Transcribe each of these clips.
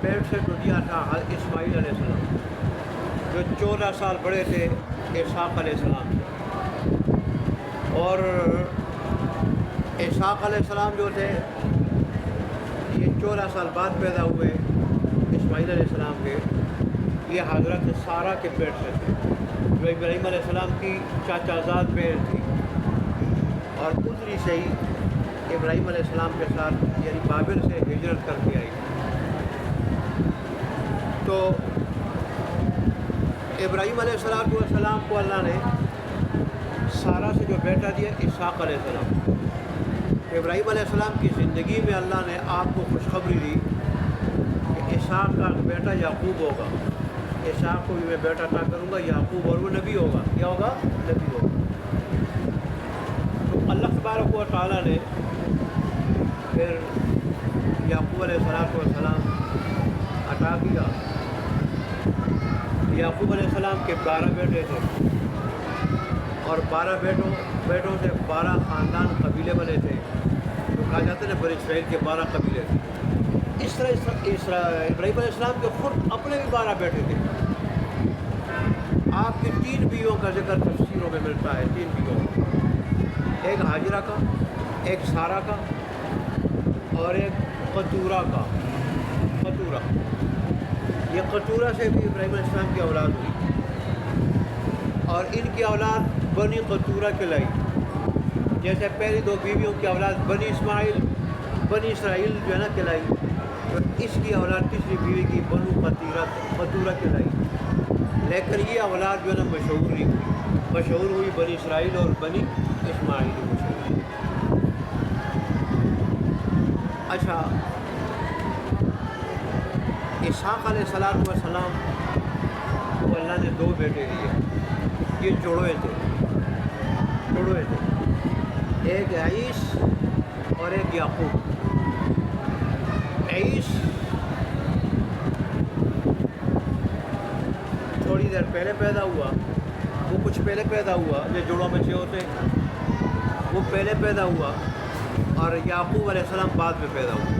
پیٹ سے جو دیا تھا اسماعیل علیہ السلام، جو 14 سال بڑے تھے اسحاق علیہ السلام سے، اور اسحاق علیہ السلام جو تھے یہ 14 سال بعد پیدا ہوئے اسماعیل علیہ السلام کے، یہ حضرت سارہ کے پیٹ سے تھے جو ابراہیم علیہ السلام کی چاچا زاد بہن تھی، اور اتنی سے ہی ابراہیم علیہ السلام کے ساتھ یعنی بابل سے ہجرت کر کے آئی۔ تو ابراہیم علیہ السلام کو اللہ نے سارہ سے جو بیٹا دیا اسحاق علیہ السلام، ابراہیم علیہ السلام کی زندگی میں اللہ نے آپ کو خوشخبری دی کہ اسحاق کا بیٹا یعقوب ہوگا، اسحاق کو بھی میں بیٹا عطا کروں گا یعقوب، اور وہ نبی ہوگا، کیا ہوگا؟ نبی ہوگا۔ تو اللہ تبارک و تعالیٰ نے پھر یعقوب علیہ السلام عطا کیا۔ یعقوب علیہ السلام کے 12 بیٹے تھے، اور 12 بیٹوں سے 12 خاندان قبیلے بنے تھے، جو کہا جاتا ہے نا بنی اسرائیل کے 12 قبیلے تھے۔ اس طرح ابراہیم علیہ السلام کے خود اپنے بھی 12 بیٹے تھے۔ آپ کی 3 بیویوں کا ذکر تفسیروں میں ملتا ہے، 3 بیویوں، ایک ہاجرہ کا، ایک سارہ کا، اور ایک قطورہ کا۔ قطورہ، یہ قطورہ سے بھی ابراہیم علیہ السلام کی اولاد ہوئی، اور ان کی اولاد بنی قطورہ کہلائی۔ جیسے پہلی 2 بیویوں کی اولاد بنی اسرائیل جو ہے نا کہلائی، تو اس کی اولاد تیسری بیوی کی بنو قطورہ کہلائی۔ لیکن یہ اولاد جو ہے نا مشہور نہیں ہوئی، مشہور ہوئی بنی اسرائیل اور بنی اسماعیل مشہور ہوئی۔ اچھا، اسحاق علیہ السلام کو اللہ نے 2 بیٹے دیے، یہ جڑوے تھے، ایک عیس اور ایک یعقوب۔ عیس تھوڑی دیر پہلے پیدا ہوا، وہ کچھ پہلے پیدا ہوا، جو جڑواں بچے ہوتے وہ پہلے پیدا ہوا، اور یعقوب علیہ السلام بعد میں پیدا ہوا۔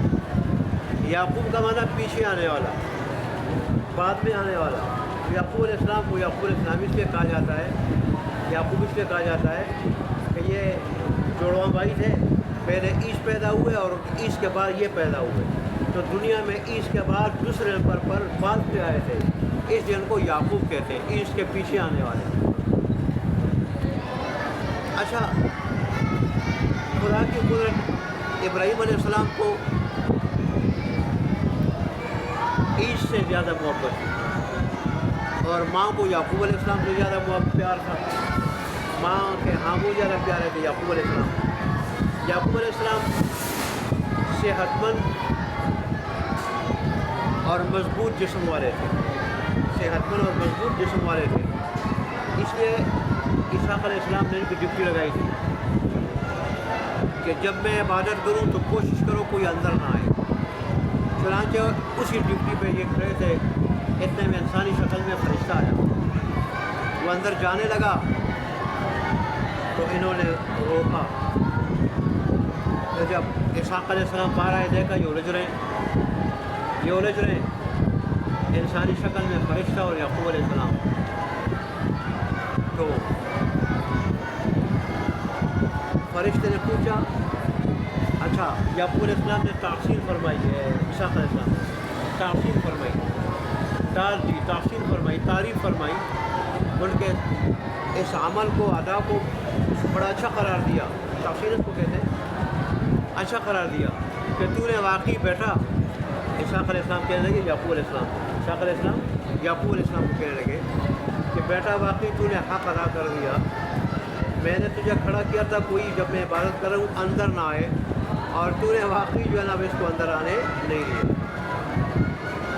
یعقوب کا معنی پیچھے آنے والا، بعد میں آنے والا۔ یعقوب علیہ السلام کو یعقوب علیہ السلام اس لیے کہا جاتا ہے، یعقوب اس لیے کہا جاتا ہے کہ یہ جڑواں بھائی تھے، پہلے عیس پیدا ہوئے اور عیس کے بعد یہ پیدا ہوئے، تو دنیا میں عیس کے بعد دوسرے نمبر پر بعد پہ آئے تھے، اس دن کو یعقوب کہتے ہیں، عیس کے پیچھے آنے والے۔ اچھا، خدا کی قدرت، ابراہیم علیہ السلام کو عیس سے زیادہ محبت تھی، اور ماں کو یعقوب علیہ السلام سے زیادہ پیار تھا۔ ماں کے ہاں وہ زیادہ پیارے تھے یعقوب علیہ السلام۔ یعقوب علیہ السلام صحت مند اور مضبوط جسم والے تھے، صحت مند اور مضبوط جسم والے تھے، اس لیے اسحاق علیہ السلام نے ان کی ڈیوٹی لگائی تھی کہ جب میں عبادت کروں تو کوشش کرو کوئی اندر نہ آئے۔ چنانچہ اسی ڈیوٹی پہ یہ کھڑے تھے، اتنے میں انسانی شکل میں فرشتہ آیا، وہ اندر جانے لگا تو انہوں نے روکا۔ تو جب اسحاق علیہ السلام باہر آئے، دیکھا یہ الجھ رہے ہیں، انسانی شکل میں فرشتہ اور یعقوب علیہ السلام۔ تو فرشتے نے پوچھا، اچھا، یعقوب علیہ السلام نے تحسین فرمائی ہے، اسحاق علیہ السلام تحسین فرمائی، ڈال دی، تحسین فرمائی، تعریف فرمائی، ان کے اس عمل کو، ادا کو بڑا اچھا قرار دیا۔ تحسین اس کو کہتے ہیں، اچھا قرار دیا کہ تو نے واقعی بیٹا۔ اسحاق علیہ السلام کہنے لگے یعقوب علیہ السلام، اسحاق علیہ السلام یعقوب علیہ السلام کو کہنے لگے کہ بیٹا واقعی تو نے حق ادا کر دیا، میں نے تجھے کھڑا کیا تھا کوئی جب میں عبادت کر رہا ہوں اندر نہ آئے، اور تو نے واقعی جو ہے نا اس کو اندر آنے نہیں دیا۔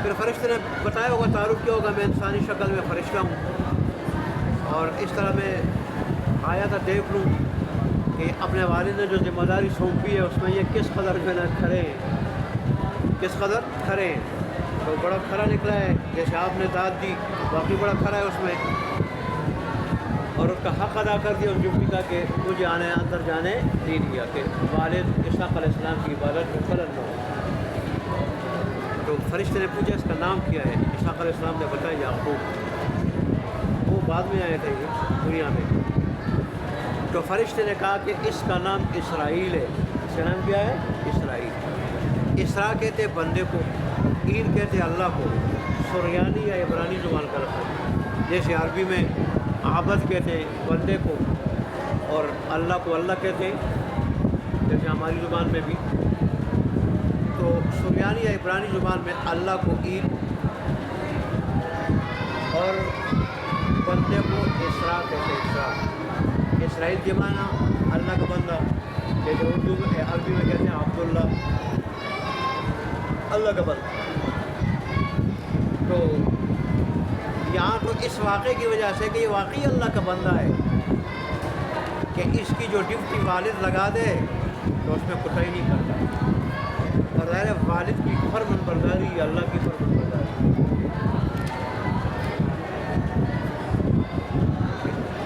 پھر فرشتے نے بتایا ہوگا، تعارف کیا ہوگا، میں انسانی شکل میں فرشتہ ہوں، اور اس طرح میں آیا تھا دیکھ لوں کہ اپنے والد نے جو ذمہ داری سونپی ہے اس میں یہ کس قدر جو ہے نا کھڑے ہیں، کس قدر کھڑے ہیں۔ تو بڑا کھڑا نکلا ہے، جیسے آپ نے داد دی، باقی بڑا کھڑا ہے اس میں، اور اس کا حق ادا کر دیا اس ڈیوٹی کا کہ مجھے اندر جانے نہیں دیا کہ والد اسحاق علیہ السلام کی عبادت میں خلل نہ ہو۔ تو تو فرشتے نے پوچھا اس کا نام کیا ہے؟ اسحاق علیہ السلام نے بتایا یعقوب، وہ بعد میں آئے تھے دنیا میں۔ تو فرشتے نے کہا کہ اس کا نام اسرائیل ہے۔ اس کا نام کیا ہے؟ اسرائیل۔ اسرا کہتے بندے کو، عید کہتے اللہ کو، سریانی یا عبرانی زبان کا لفظ ہے۔ جیسے عربی میں عبد کہتے بندے کو اور اللہ کو اللہ کہتے ہیں، جیسے ہماری زبان میں بھی۔ تو سریانی یا عبرانی زبان میں اللہ کو عید اور بندے کو اسرا کہتے ہیں۔ اسرا اسرائیل کے معنی اللہ کا بندہ، جیسے اردو میں عربی میں کہتے ہیں عبداللہ، اللہ کا بندہ۔ تو یہاں تو اس واقعے کی وجہ سے کہ یہ واقعی اللہ کا بندہ ہے کہ اس کی جو ڈیوٹی والد لگا دے تو اس میں کوتاہی نہیں کرتا، اور ظاہر ہے والد کی فرمان برداری اللہ کی فرمان برداری۔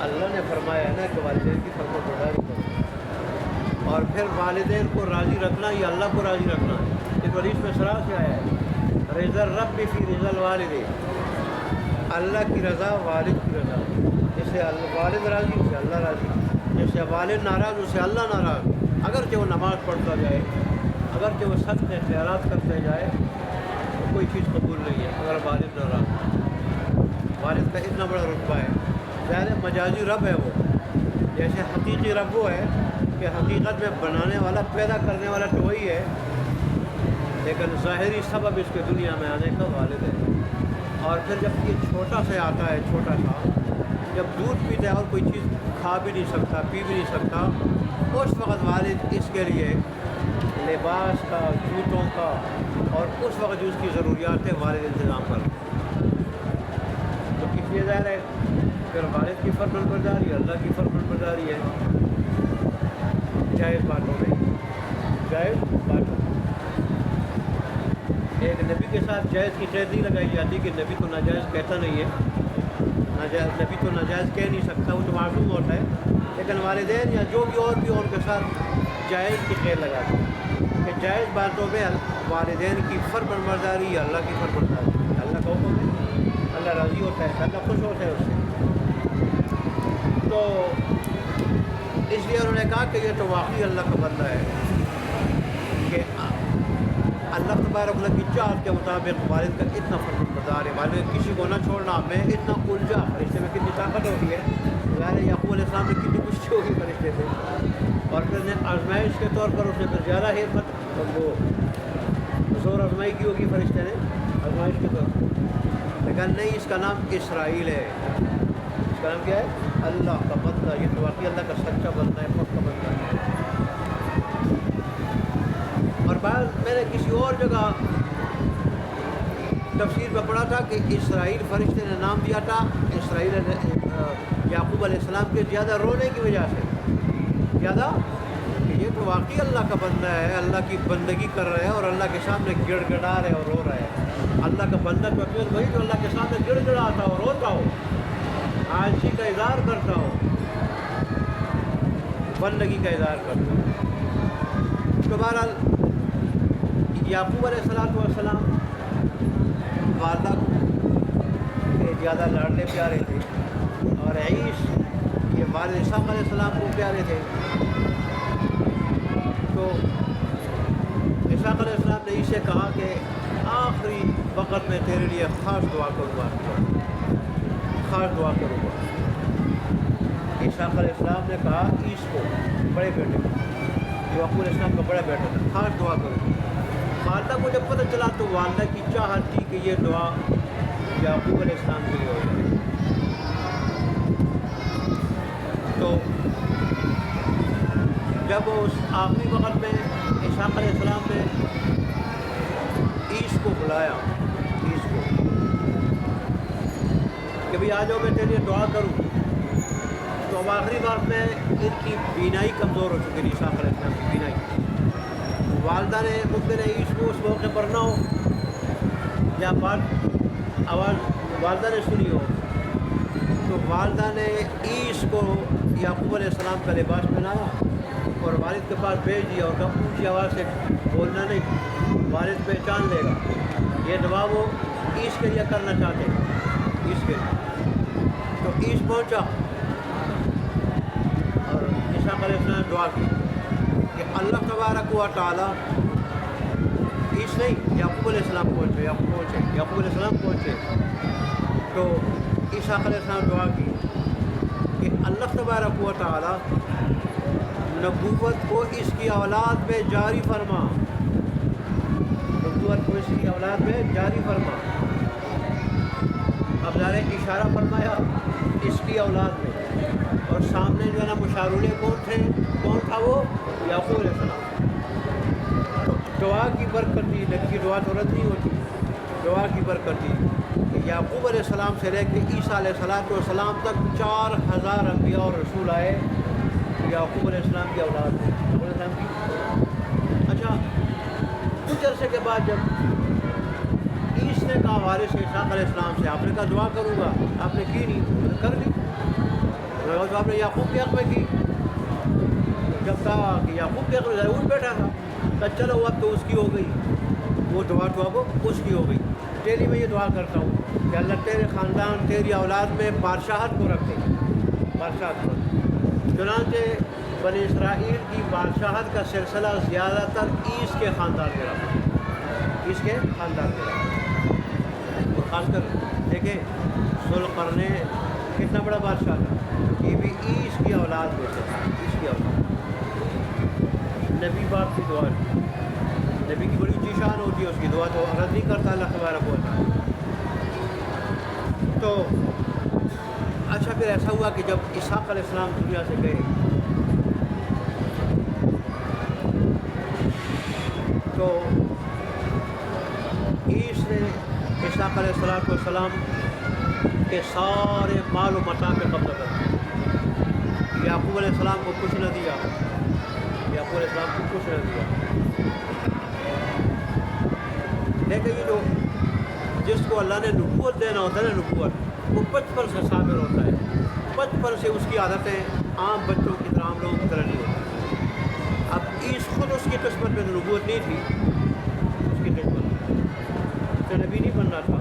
اللہ نے فرمایا ہے نا کہ والدین کی فرمان برداری کرو، اور پھر والدین کو راضی رکھنا یہ اللہ کو راضی رکھنا ہے۔ اس حدیث میں صراح سے آیا ہے رضا الرب فی رضا الوالد، اللہ کی رضا والد کی رضا، جیسے والد راضی اسے اللہ راضی، جیسے والد ناراض اسے اللہ ناراض۔ اگرچہ وہ نماز پڑھتا جائے، اگرچہ وہ صدقے خیرات کرتے جائے، تو کوئی چیز قبول نہیں ہے اگر والد ناراض۔ والد کا اتنا بڑا رتبہ ہے، ظاہر مجازی رب ہے وہ، جیسے حقیقی رب وہ ہے کہ حقیقت میں بنانے والا پیدا کرنے والا تو وہی ہے، لیکن ظاہری سبب اس کے دنیا میں آنے کا والد ہے۔ اور پھر جب یہ چھوٹا سے آتا ہے، چھوٹا سا جب دودھ پیتا ہے اور کوئی چیز کھا بھی نہیں سکتا، پی بھی نہیں سکتا، اس وقت والد اس کے لیے لباس کا، جوتوں کا، اور اس وقت جو اس کی ضروریات ہے والد انتظام کر۔ تو کس لیے ظاہر ہے پھر والد کی فرمان برداری اللہ کی فرمان برداری ہے جائز باتوں میں، جائز باتوں میں۔ ایک نبی کے ساتھ جائز کی قید نہیں لگائی جاتی کہ نبی تو ناجائز کہتا نہیں ہے، نبی تو ناجائز کہہ نہیں سکتا، وہ تو معصوم ہوتا ہے، لیکن والدین یا جو بھی اور بھی ان کے ساتھ جائز کی قید لگاتے ہیں کہ جائز باتوں میں والدین کی فرمان برداری یا اللہ کی فرمان برداری۔ اللہ کا حکم ہے، اللہ راضی ہوتا ہے، اللہ خوش ہوتا ہے اس سے۔ تو اس لیے انہوں نے کہا کہ یہ تو واقعی اللہ کا بندہ ہے کہ اللہ تبارک و تعالیٰ کی چاہت کے مطابق والد کا اتنا فرمان بردار ہے، والد کسی کو نہ چھوڑنا، میں اتنا الجھا، فرشتے میں کتنی طاقت ہوتی ہے، ظاہر یعقوب علیہ السلام نے کتنی کشتی ہوگی فرشتے سے، اور پھر نے آزمائش کے طور پر اس نے پھر زیادہ حکمت وہ زور آزمائی کی ہوگی فرشتے نے آزمائش کے طور پر، لیکن نہیں، اس کا نام اسرائیل ہے۔ اس کا نام کیا ہے؟ اللہ کا بندہ۔ یہ تو واقعی اللہ کا سچا بندہ ہے، پکا بندہ ہے۔ اور بعد میں نے کسی اور جگہ تفسیر میں پڑھا تھا کہ اسرائیل فرشتے نے نام دیا تھا اسرائیل یعقوب علیہ السلام کے زیادہ رونے کی وجہ سے، زیادہ کہ یہ تو واقعی اللہ کا بندہ ہے، اللہ کی بندگی کر رہا ہے اور اللہ کے سامنے گڑ گڑا رہے اور رو رہا ہے۔ اللہ کا بندہ تو پھر وہی جو اللہ کے سامنے گڑ گڑاتا ہو، روتا ہو، عاجزی کا اظہار کرتا ہو، بندگی کا اظہار کرتا ہو۔ تو بہرحال یعقوب علیہ السلام والدہ کو زیادہ لاڈلے پیارے تھے، اور عیس یہ والد اسحاق علیہ السلام کو پیارے تھے۔ تو اسحاق علیہ السلام نے اسے کہا کہ آخری وقت میں تیرے لیے خاص دعا کروں گا، خاص دعا کروں گا۔ اسحاق علیہ السلام نے کہا عیس کو، بڑے بیٹے کو، یعقوب علیہ السلام کا بڑا بیٹا تھا، خاص دعا کروں گا۔ والدہ کو جب پتہ چلا تو والدہ کی چاہت تھی کہ یہ دعا یعقوب علیہ السلام کے لیے ہو جائے۔ تو جب اس آخری وقت میں اسحاق علیہ السلام نے عیس کو بلایا، عیس کو کہ بھئی آ جاؤ میں تیرے لیے دعا کروں، تو اب آخری وقت میں ان کی بینائی کمزور ہو چکی تھی، اسحاق علیہ السلام کی بینائی۔ والدہ نے ممکن ہے عیس کو اس موقع پر نہ ہو یا بات آواز والدہ نے سنی ہو، تو والدہ نے عیس کو یعقوب علیہ السلام کا لباس پہنایا اور والد کے پاس بھیج دیا، اور کہا اونچی آواز سے بولنا نہیں، والد پہچان لے گا یہ دعا وہ عیس کے لیے کرنا چاہتے ہیں، عیس کے لیے۔ تو عیس پہنچا اور اسحاق علیہ السلام نے دعا کی کہ اللہ تبارک و تعالیٰ، عیس نہیں، یعقوب علیہ السلام یعقوب علیہ السلام پہنچے تو اسحاق علیہ السلام دعا کی کہ اللہ تبارک و تعالیٰ نبوت کو اس کی اولاد میں جاری فرما، نبوت کو اس کی اولاد میں جاری فرما۔ اب ظاہر اشارہ فرمایا اس کی اولاد میں، اور سامنے جو ہے نا مشارولے کون تھا وہ یعقوب علیہ السلام۔ تو دعا کی برکت تھی، نبی کی دعا تو رد نہیں ہوتی، دعا کی برکت تھی کہ یعقوب علیہ السلام سے لے کے عیسیٰ علیہ السلام تک 4000 انبیاء اور رسول آئے یعقوب علیہ السلام کی اولاد میں، یعقوب علیہ السلام کی۔ اچھا، کچھ عرصے کے بعد جب عیس نے کہا وارث اسحاق علیہ السلام سے، آپ نے کہا دعا کروں گا، آپ نے کی نہیں، کر دی تو آپ نے یعقوب کے حق میں کی۔ جب کہا کہ یعقوب کے حق میں اٹھ بیٹھا تھا، تو چلو اب تو اس کی ہو گئی، وہ دعا تو اب اس کی ہو گئی۔ تیری میں یہ دعا کرتا ہوں کہ اللہ تیرے خاندان، تیری اولاد میں بادشاہت کو رکھے، بادشاہت کو رکھے۔ چنانچہ بنی اسرائیل کی بادشاہت کا سلسلہ زیادہ تر عیس کے خاندان میں رہا، عیس کے خاندان میں رہا۔ اور خاص کر دیکھیں ذوالقرنین کتنا بڑا بادشاہ تھا، یہ بھی عیس کی اولاد میں سے تھا، عیس کی اولاد۔ نبی باپ کی دعا، نبی کی بڑی اونچی شان ہوتی ہے، اس کی دعا تو رد نہیں کرتا اللہ تبارک و تعالیٰ۔ تو اچھا، پھر ایسا ہوا کہ جب اسحاق علیہ السلام دنیا سے گئے تو عیس نے اسحاق علیہ السلام کے سارے مال و متاع پہ قبضہ کر دیا۔ یعقوب علیہ السلام کو کچھ نہ دیا، یعقوب علیہ السلام کو کچھ نہ دیا۔ لیکن یہ جو جس کو اللہ نے نبوت دینا ہوتا ہے نا، نبوت وہ بچپن سے صابر ہوتا ہے، بچپن سے اس کی عادتیں عام بچوں کی طرح، عام لوگوں کی طرح نہیں ہوتی۔ اب عیس خود اس کی قسمت میں نبوت نہیں تھی، اس کی قسمت میں نبی نہیں بننا تھا،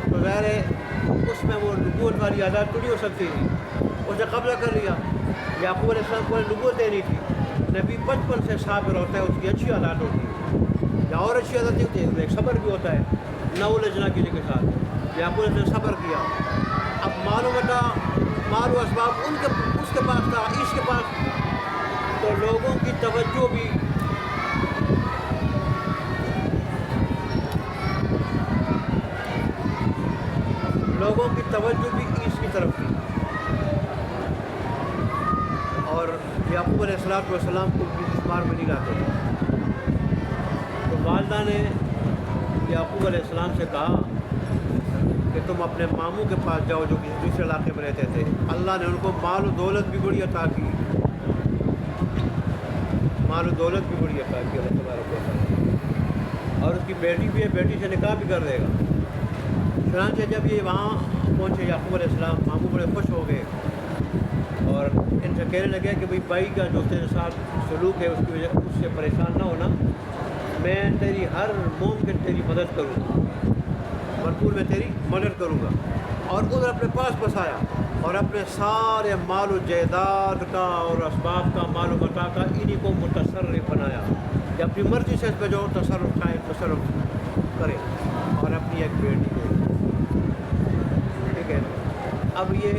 تو ظاہر ہے اس میں وہ نبوت والی عادت تو نہیں ہو سکتی تھی، اس نے قبضہ کر لیا۔ یعقوب علیہ السلام کو نبوت دینی تھی، نبی بچپن سے صابر ہوتا ہے، اس کی اچھی عادت ہوتی ہے، یا اور اچھی عادت ہوتی ہے، ایک صبر بھی ہوتا ہے، نہ الجھنا کسی کے ساتھ۔ یعقوب علیہ السلام صبر کیا۔ اب مال و اسباب اس کے پاس تھا، عیس کے پاس، تو لوگوں کی توجہ بھی عیس کی طرف تھی، اور یعقوب علیہ السلام کو کسی شمار میں نہیں لاتے تھے۔ تو والدہ نے یعقوب علیہ السلام سے کہا کہ تم اپنے ماموں کے پاس جاؤ جو کسی دوسرے علاقے میں رہتے تھے، اللہ نے ان کو مال و دولت بھی بڑی عطا کی، مال و دولت بھی بڑی عطا کی اللہ تبارک و تعالیٰ، اور اس کی بیٹی بھی ہے، بیٹی سے نکاح بھی کر دے گا۔ چنانچہ جب یہ وہاں پہنچے یعقوب علیہ السلام، ماموں بڑے خوش ہو گئے اور ان سے کہنے لگے کہ بھئی بھائی کا جو تیرے ساتھ سلوک ہے اس کی وجہ اس سے پریشان نہ ہونا، میں تیری ہر ممکن تیری مدد کروں گا، بھرپور میں تیری مدد کروں گا۔ اور ادھر اپنے پاس بسایا اور اپنے سارے مال و جائیداد کا اور اسباب کا، مال و متاع کا انہی کو متصرف بنایا کہ اپنی مرضی سے اس پہ جو تصرف اٹھائے، تصرف کرے، اور اپنی ایک بیٹی کو۔ ٹھیک ہے، اب یہ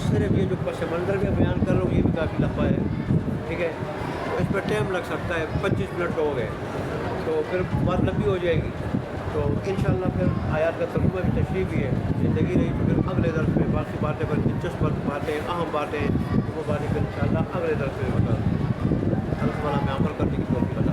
صرف یہ جو پس منظر میں بیان کر رہا ہوں یہ بھی کافی لمبا ہے، ٹھیک ہے، تو اس پہ ٹائم لگ سکتا ہے، 25 منٹ ہو گئے تو پھر بات لمبی ہو جائے گی۔ تو انشاءاللہ پھر آیات کا ترجمہ بھی تشریح بھی ہے، زندگی رہی تو پھر اگلے درس میں باقی باتیں پر دلچسپ باتیں، اہم باتیں، وہ باتیں پھر انشاءاللہ اگلے درس میں بتا دوں۔ اللہ تعالیٰ میں عمل کرنے کی توفیق عطا